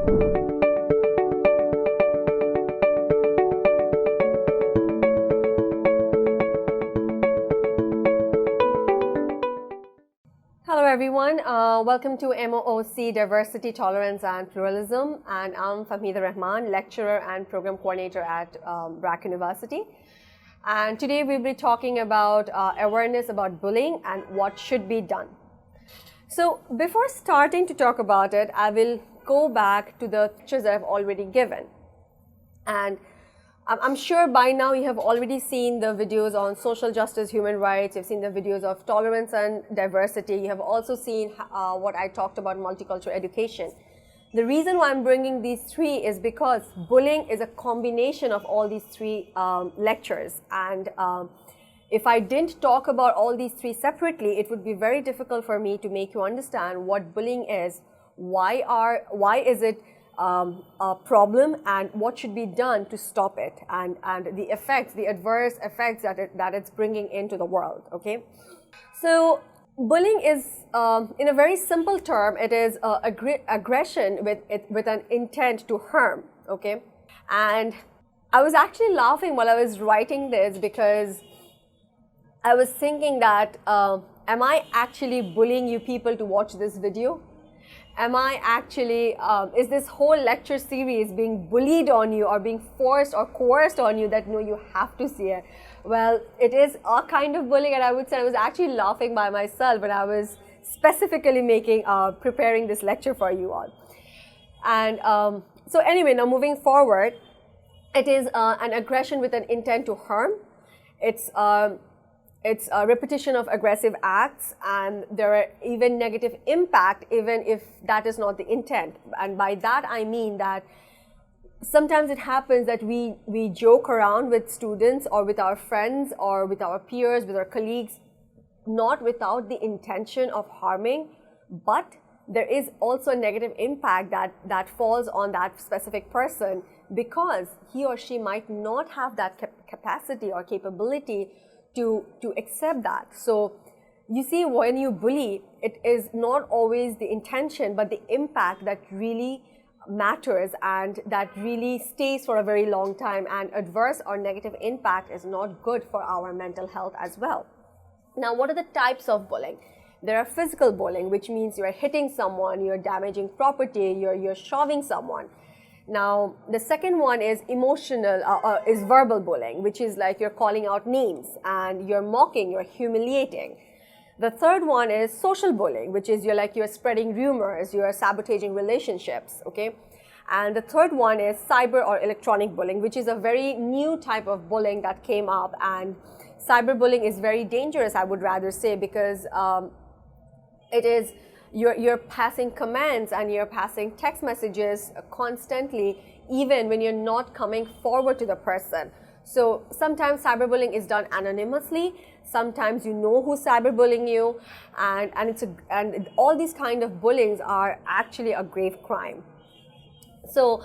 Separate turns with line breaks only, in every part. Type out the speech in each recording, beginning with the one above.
Hello everyone, welcome to MOOC Diversity, Tolerance and Pluralism, and I'm Fahmeeda Rahman, lecturer and program coordinator at BRAC University. And today we'll be talking about awareness about bullying and what should be done. So before starting to talk about it, I will go back to the lectures that I've already given. And I'm sure by now you have already seen the videos on social justice, human rights, you've seen the videos of tolerance and diversity, you have also seen what I talked about multicultural education. The reason why I'm bringing these three is because bullying is a combination of all these three lectures, and if I didn't talk about all these three separately, it would be very difficult for me to make you understand what bullying is, why is it a problem, and what should be done to stop it, and the effects, the adverse effects that it's bringing into the world. Okay, so bullying is, in a very simple term, it is aggression with an intent to harm. Okay, and I was actually laughing while I was writing this because I was thinking that am I actually bullying you people to watch this video? Am I actually, is this whole lecture series being bullied on you or being forced or coerced on you that no, you have to see it? Well, it is a kind of bullying, and I would say I was actually laughing by myself when I was specifically preparing this lecture for you all. And so anyway, now moving forward, it is an aggression with an intent to harm. It's a repetition of aggressive acts, and there are even negative impact even if that is not the intent. And by that I mean that sometimes it happens that we joke around with students or with our friends or with our peers, with our colleagues, not without the intention of harming, but there is also a negative impact that falls on that specific person because he or she might not have that capacity or capability to accept that. So you see, when you bully, it is not always the intention but the impact that really matters and that really stays for a very long time, and adverse or negative impact is not good for our mental health as well. Now, what are the types of bullying? There are physical bullying, which means you're hitting someone, you're damaging property, you're shoving someone. Now, the second one is is verbal bullying, which is like you're calling out names and you're mocking, you're humiliating. The third one is social bullying, which is you're spreading rumors, you're sabotaging relationships, okay? And the third one is cyber or electronic bullying, which is a very new type of bullying that came up, and cyberbullying is very dangerous, I would rather say, because it is you're passing commands and you're passing text messages constantly, even when you're not coming forward to the person. So sometimes cyberbullying is done anonymously, sometimes you know who's cyberbullying you, and all these kind of bullyings are actually a grave crime. So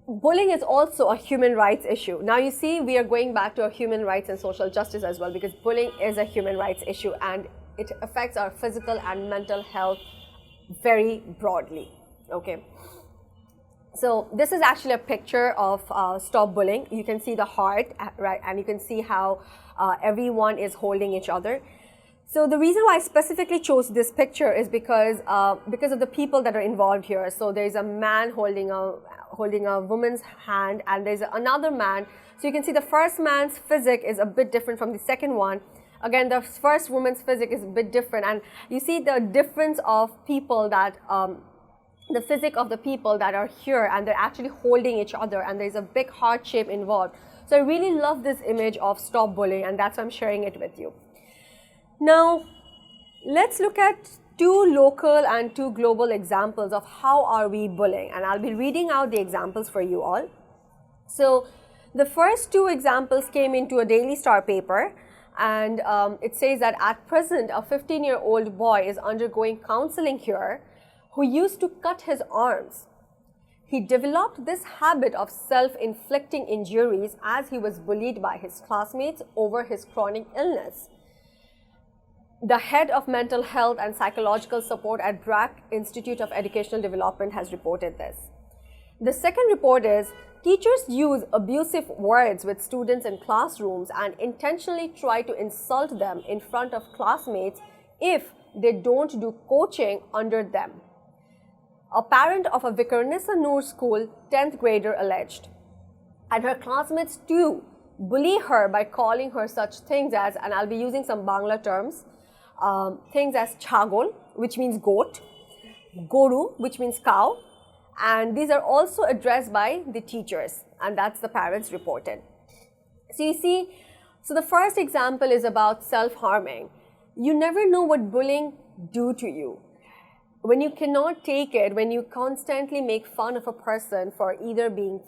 bullying is also a human rights issue. Now you see, we are going back to human rights and social justice as well, because bullying is a human rights issue and it affects our physical and mental health very broadly. Okay, so this is actually a picture of Stop Bullying. You can see the heart, right, and you can see how everyone is holding each other. So the reason why I specifically chose this picture is because of the people that are involved here. So there's a man holding a woman's hand, and there's another man. So you can see the first man's physique is a bit different from the second one. Again, the first woman's physique is a bit different, and you see the difference of people that, the physique of the people that are here, and they're actually holding each other, and there's a big heart shape involved. So I really love this image of Stop Bullying, and that's why I'm sharing it with you. Now, let's look at two local and two global examples of how are we bullying, and I'll be reading out the examples for you all. So the first two examples came into a Daily Star paper, and it says that at present a 15-year-old boy is undergoing counseling here who used to cut his arms. He developed this habit of self-inflicting injuries as he was bullied by his classmates over his chronic illness. The head of mental health and psychological support at BRAC Institute of Educational Development has reported this. The second report is teachers use abusive words with students in classrooms and intentionally try to insult them in front of classmates if they don't do coaching under them. A parent of a Vikarnissa Noor school 10th grader alleged. And her classmates too bully her by calling her such things as, and I'll be using some Bangla terms, things as chagol, which means goat, goru, which means cow, and these are also addressed by the teachers, and that's the parents reported. So you see, so the first example is about self-harming. You never know what bullying do to you. When you cannot take it, when you constantly make fun of a person for either being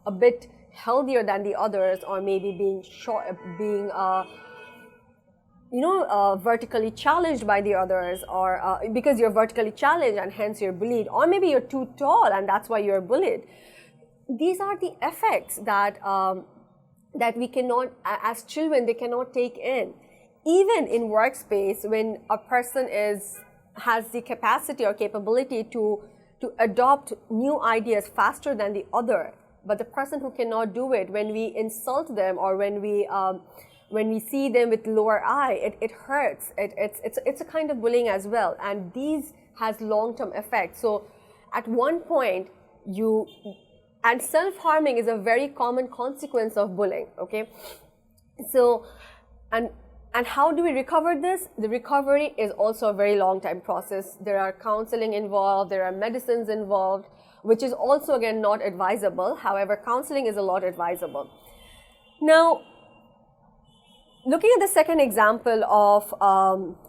a bit healthier than the others, or maybe being short, vertically challenged by the others, or because you're vertically challenged and hence you're bullied, or maybe you're too tall and that's why you're bullied. These are the effects that we cannot, as children, they cannot take in. Even in workspace, when a person has the capacity or capability to adopt new ideas faster than the other, but the person who cannot do it, when we insult them or when we see them with lower eye, it hurts. It's a kind of bullying as well, and these has long-term effects. So at one point, and self-harming is a very common consequence of bullying, okay? So, and how do we recover this? The recovery is also a very long time process. There are counseling involved, there are medicines involved, which is also again not advisable. However, counseling is a lot advisable. Now, looking at the second example of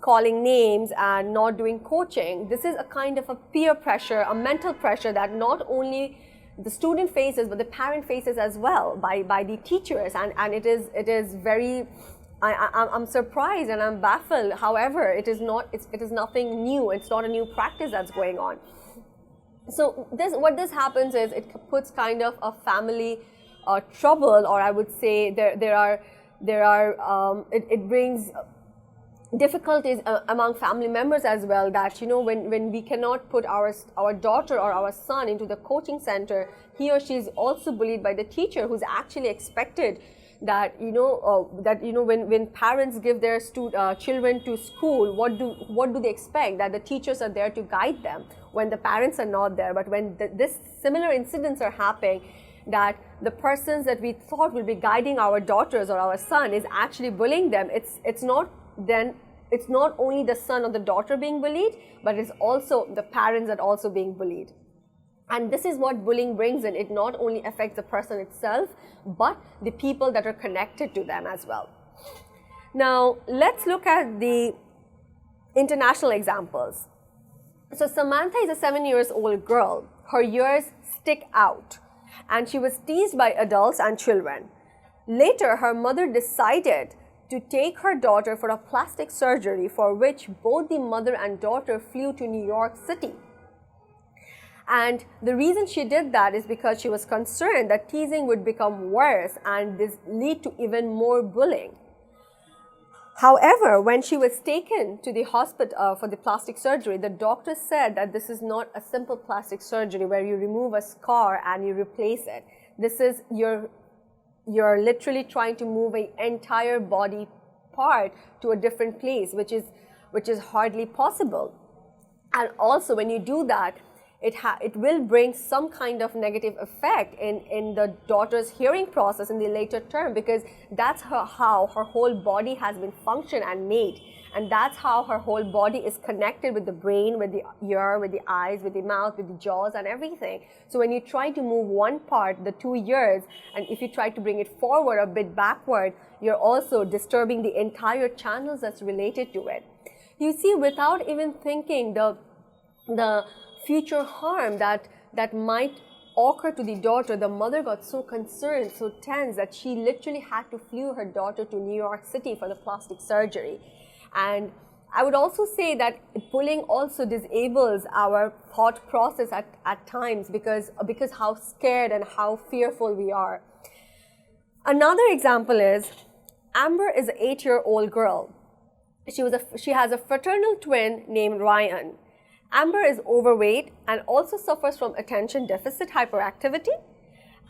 calling names and not doing coaching, this is a kind of a peer pressure, a mental pressure that not only the student faces, but the parent faces as well by the teachers, and it is very, I'm surprised and I'm baffled. However, it is nothing new. It's not a new practice that's going on. So what this happens is it puts kind of a family trouble, or I would say it brings difficulties among family members as well, that when we cannot put our daughter or our son into the coaching center, he or she is also bullied by the teacher, who's actually expected that when parents give their children to school, what do they expect? That the teachers are there to guide them when the parents are not there. But when this similar incidents are happening, that the persons that we thought will be guiding our daughters or our son is actually bullying them, it's not only the son or the daughter being bullied, but it's also the parents that are also being bullied. And this is what bullying brings in. It not only affects the person itself, but the people that are connected to them as well. Now, let's look at the international examples. So Samantha is a 7-year-old girl. Her ears stick out, and she was teased by adults and children. Later, her mother decided to take her daughter for a plastic surgery, for which both the mother and daughter flew to New York City. And the reason she did that is because she was concerned that teasing would become worse and this lead to even more bullying. However, when she was taken to the hospital for the plastic surgery, the doctor said that this is not a simple plastic surgery where you remove a scar and you replace it. This is you're literally trying to move an entire body part to a different place, which is hardly possible. And also, when you do that, it will bring some kind of negative effect in the daughter's hearing process in the later term, because that's how her whole body has been functioned and made, and that's how her whole body is connected with the brain, with the ear, with the eyes, with the mouth, with the jaws and everything. So when you try to move one part, the 2 ears, and if you try to bring it forward a bit backward, you're also disturbing the entire channels that's related to it. You see, without even thinking the future harm that might occur to the daughter, the mother got so concerned, so tense, that she literally had to flew her daughter to New York City for the plastic surgery. And I would also say that bullying also disables our thought process at times, because how scared and how fearful we are. Another example is Amber is an 8-year-old girl. She has a fraternal twin named Ryan. Amber is overweight and also suffers from attention deficit hyperactivity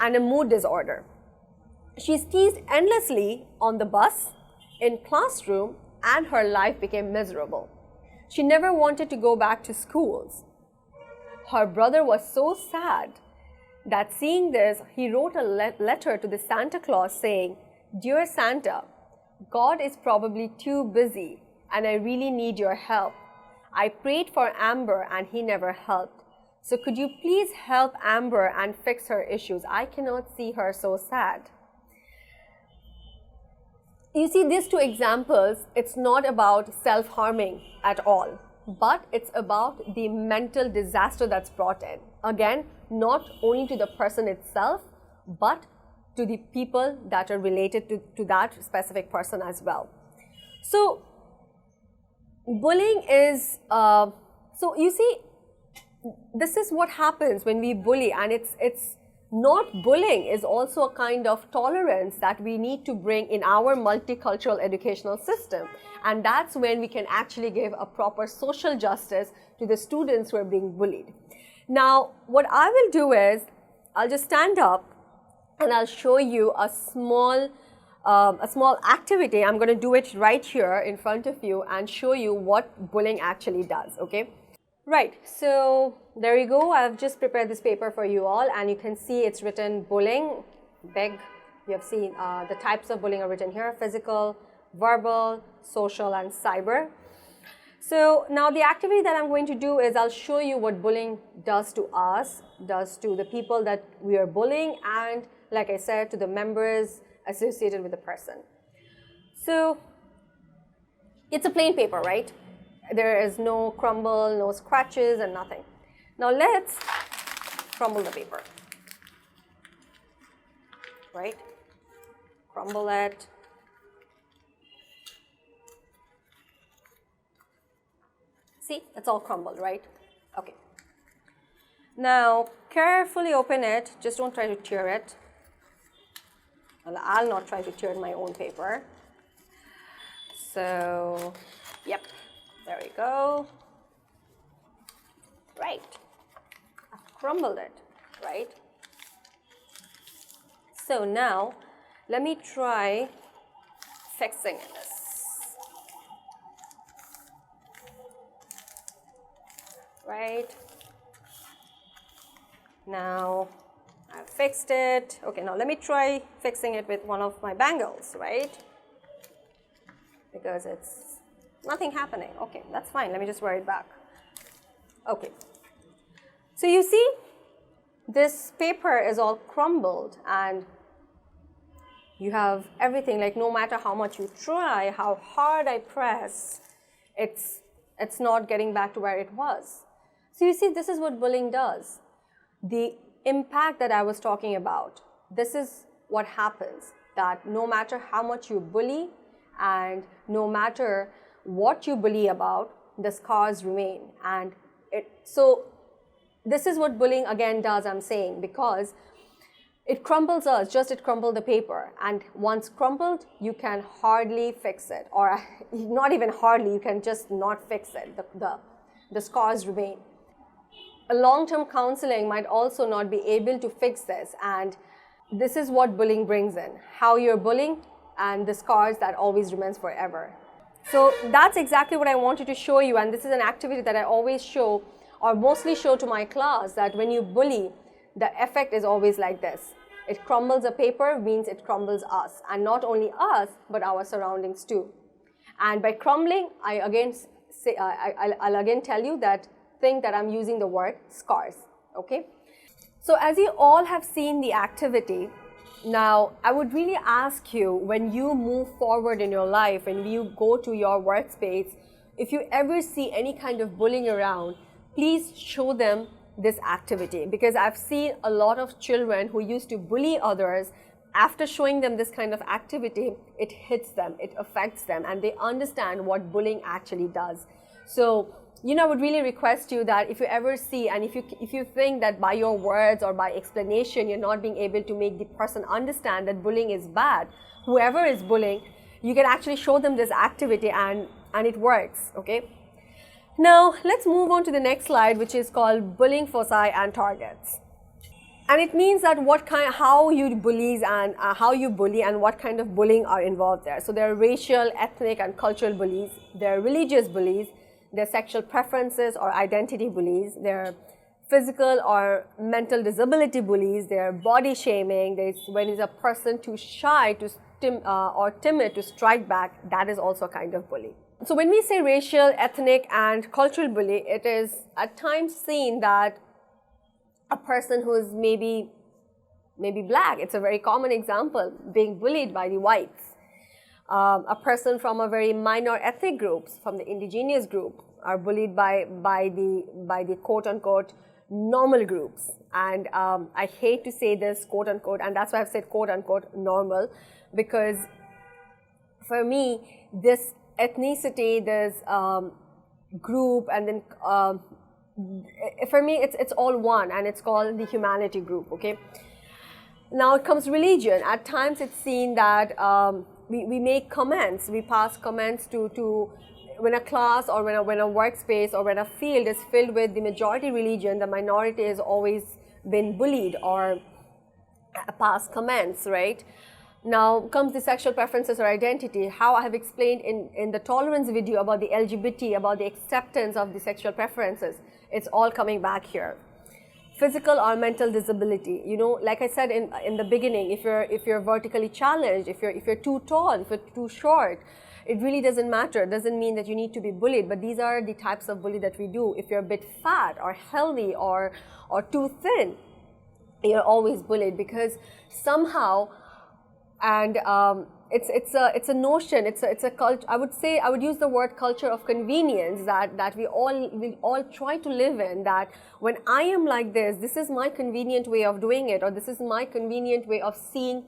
and a mood disorder. She's teased endlessly on the bus, in classroom, and her life became miserable. She never wanted to go back to schools. Her brother was so sad that seeing this, he wrote a letter to the Santa Claus saying, "Dear Santa, God is probably too busy and I really need your help. I prayed for Amber and he never helped. So could you please help Amber and fix her issues? I cannot see her so sad." You see, these two examples, it's not about self-harming at all, but it's about the mental disaster that's brought in. Again, not only to the person itself, but to the people that are related to that specific person as well. So, bullying is, so you see, this is what happens when we bully, and it's not bullying is also a kind of tolerance that we need to bring in our multicultural educational system. And that's when we can actually give a proper social justice to the students who are being bullied. Now, what I will do is, I'll just stand up and I'll show you a small activity. I'm going to do it right here in front of you and show you what bullying actually does, okay? Right, so there you go. I've just prepared this paper for you all, and you can see it's written bullying, big. You have seen the types of bullying are written here: physical, verbal, social, and cyber. So now the activity that I'm going to do is I'll show you what bullying does to us, does to the people that we are bullying, and like I said, to the members associated with the person. So it's a plain paper, right? There is no crumble, no scratches, and nothing. Now let's crumble the paper, right? Crumble it. See, it's all crumbled, right? Okay. Now carefully open it. Just don't try to tear it. Well, I'll not try to tear my own paper. So, yep. There we go. Right. I've crumbled it, right? So now, let me try fixing this. Right. Now, I've fixed it. Okay, now let me try fixing it with one of my bangles, right? Because it's nothing happening. Okay, that's fine. Let me just wear it back. Okay. So you see, this paper is all crumbled, and you have everything, like no matter how much you try, how hard I press, it's not getting back to where it was. So you see, this is what bullying does. The impact that I was talking about, this is what happens, that no matter how much you bully and no matter what you bully about, the scars remain. And so this is what bullying again does, I'm saying, because it crumbles us, just it crumbled the paper. And once crumbled, you can hardly fix it, or not even hardly, you can just not fix it. The scars remain. A long-term counseling might also not be able to fix this, and this is what bullying brings in, how you're bullying and the scars that always remains forever. So that's exactly what I wanted to show you, and this is an activity that I always show, or mostly show to my class, that when you bully, the effect is always like this. It crumbles a paper means it crumbles us, and not only us, but our surroundings too. And by crumbling, I'll again tell you that think that I'm using the word scars, okay? So as you all have seen the activity, now I would really ask you, when you move forward in your life and you go to your workspace, if you ever see any kind of bullying around, please show them this activity, because I've seen a lot of children who used to bully others. After showing them this kind of activity, it hits them, it affects them, and they understand what bullying actually does. So, I would really request you that if you ever see, and if you think that by your words or by explanation, you're not being able to make the person understand that bullying is bad, whoever is bullying, You can actually show them this activity and it works, okay? Now, let's move on to the next slide, which is called bullying foci and targets. And it means that how you bully and what kind of bullying are involved there. So there are racial, ethnic, and cultural bullies. There are religious bullies. There are sexual preferences or identity bullies. There are physical or mental disability bullies. There are body shaming. When is a person too shy or timid to strike back, that is also a kind of bully. So when we say racial, ethnic, and cultural bully, it is at times seen that a person who is maybe black, it's a very common example, being bullied by the whites. A person from a very minor ethnic groups, from the indigenous group, are bullied by the quote-unquote normal groups. And I hate to say this quote-unquote, and that's why I've said quote-unquote normal, because for me, this ethnicity, this group, and then for me it's all one, and it's called the humanity group, okay? Now it comes religion. At times it's seen that we make comments, we pass comments to when a class or when a workspace or when a field is filled with the majority religion, the minority has always been bullied or pass comments, right? Now comes the sexual preferences or identity. How I have explained in the tolerance video about the LGBT, about the acceptance of the sexual preferences. It's all coming back here. Physical or mental disability. You know, like I said in the beginning, if you're vertically challenged, if you're too tall, if you're too short, it really doesn't matter. It doesn't mean that you need to be bullied, but these are the types of bully that we do. If you're a bit fat or healthy or too thin, you're always bullied, because somehow, and it's a notion, it's a culture. I would use the word culture of convenience that we all try to live in, that when I am like this is my convenient way of doing it, or this is my convenient way of seeing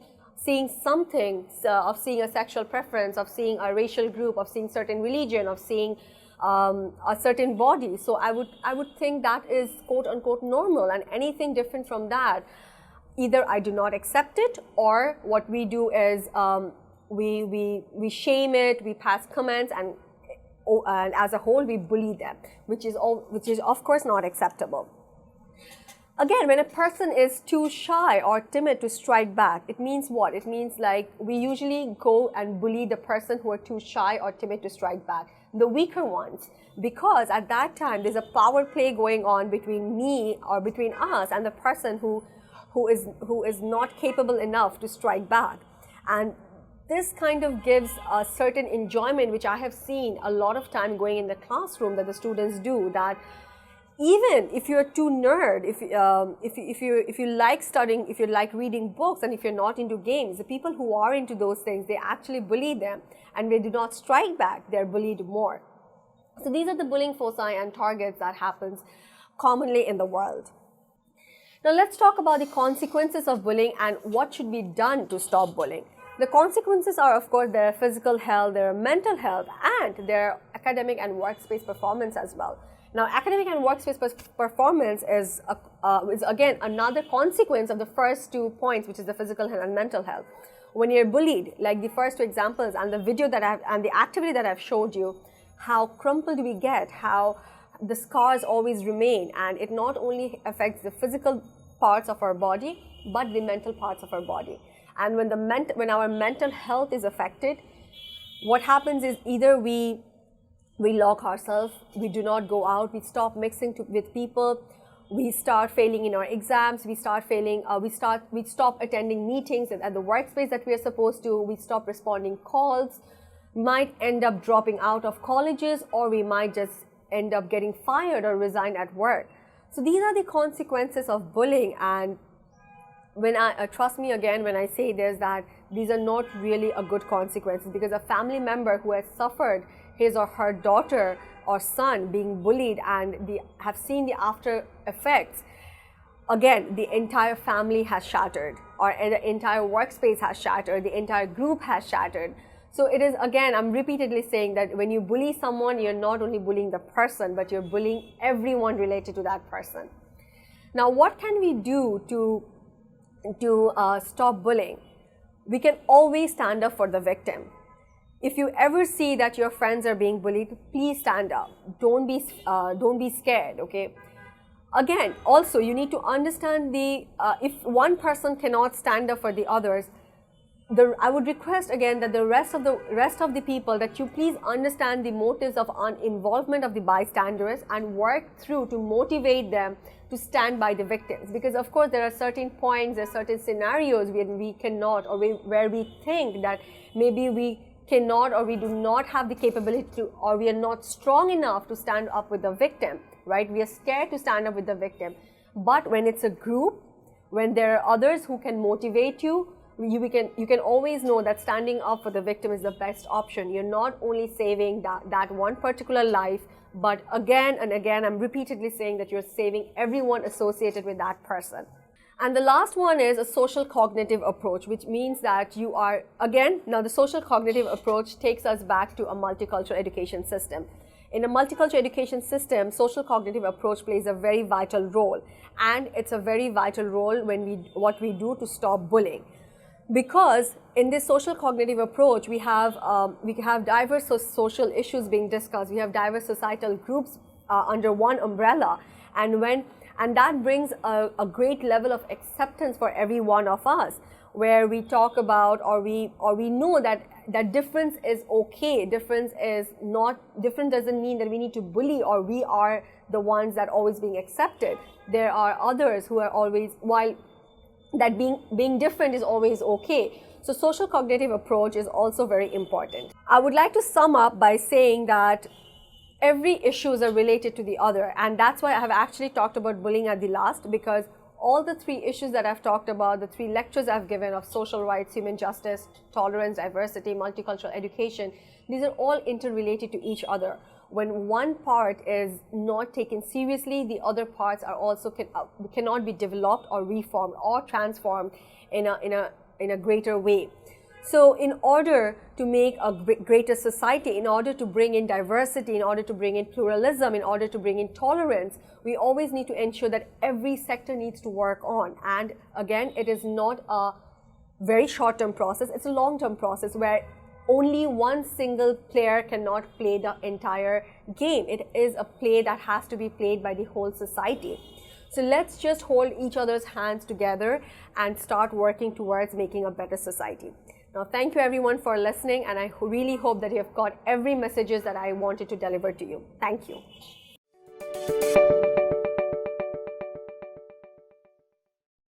something, of seeing a sexual preference, of seeing a racial group, of seeing certain religion, of seeing a certain body. So I would think that is quote unquote normal, and anything different from that, either I do not accept it, or what we do is we shame it, we pass comments, and as a whole we bully them, which is of course not acceptable. Again, when a person is too shy or timid to strike back, it means what? It means like we usually go and bully the person who are too shy or timid to strike back, the weaker ones, because at that time there's a power play going on between me or between us and the person who is not capable enough to strike back. And this kind of gives a certain enjoyment, which I have seen a lot of time going in the classroom that the students do, that even if you're too nerd, if you like studying, if you like reading books, and if you're not into games, the people who are into those things, they actually bully them, and they do not strike back, they're bullied more. So these are the bullying foci and targets that happens commonly in the world. Now let's talk about the consequences of bullying and what should be done to stop bullying. The consequences are, of course, their physical health, their mental health, and their academic and workspace performance as well. Now, academic and workspace performance is again another consequence of the first 2 points, which is the physical health and mental health. When you're bullied, like the first 2 examples and the video and the activity that I've showed you, how crumpled we get, how the scars always remain, and it not only affects the physical parts of our body, but the mental parts of our body. And when our mental health is affected, what happens is either we lock ourselves, we do not go out, we stop mixing with people, we start failing in our exams, we stop attending meetings at the workspace that we are supposed to, we stop responding calls, might end up dropping out of colleges, or we might just end up getting fired or resign at work. So these are the consequences of bullying, and when trust me again when I say this, that these are not really a good consequences, because a family member who has suffered his or her daughter or son being bullied and have seen the after effects, again the entire family has shattered, or the entire workspace has shattered, the entire group has shattered. So it is, again, I'm repeatedly saying that when you bully someone, you're not only bullying the person, but you're bullying everyone related to that person. Now, what can we do to stop bullying? We can always stand up for the victim. if you ever see that your friends are being bullied, please stand up. Don't be scared, okay? Again, also, you need to understand if one person cannot stand up for the others, I would request again that the rest of the people, that you please understand the motives of involvement of the bystanders and work through to motivate them to stand by the victims. Because of course there are certain points, there are certain scenarios where we cannot, or where we think that maybe we cannot, or we do not have the capability to, or we are not strong enough to stand up with the victim, right? We are scared to stand up with the victim. But when it's a group, when there are others who can motivate you, you can always know that standing up for the victim is the best option. You're not only saving that one particular life, but again and again, I'm repeatedly saying that you're saving everyone associated with that person. And the last one is a social cognitive approach, which means that you are, again, now the social cognitive approach takes us back to a multicultural education system. In a multicultural education system, social cognitive approach plays a very vital role, and it's a very vital role when what we do to stop bullying. Because in this social cognitive approach, we have diverse social issues being discussed. We have diverse societal groups under one umbrella, and that brings a great level of acceptance for every one of us, where we talk about, or we know that difference is okay. Difference doesn't mean that we need to bully, or we are the ones that are always being accepted. There are others who are always, while that being different is always okay. So social cognitive approach is also very important. I would like to sum up by saying that every issues are related to the other, and that's why I have actually talked about bullying at the last, because all the three issues that I've talked about, the three lectures I've given of social rights, human justice, tolerance, diversity, multicultural education, these are all interrelated to each other. When one part is not taken seriously, the other parts are also cannot be developed or reformed or transformed in a greater way. So in order to make a greater society, in order to bring in diversity, in order to bring in pluralism, in order to bring in tolerance, we always need to ensure that every sector needs to work on. And again, it is not a very short-term process, it's a long-term process where only one single player cannot play the entire game. It is a play that has to be played by the whole society. So let's just hold each other's hands together and start working towards making a better society. Now, thank you everyone for listening, and I really hope that you have got every messages that I wanted to deliver to you. Thank you.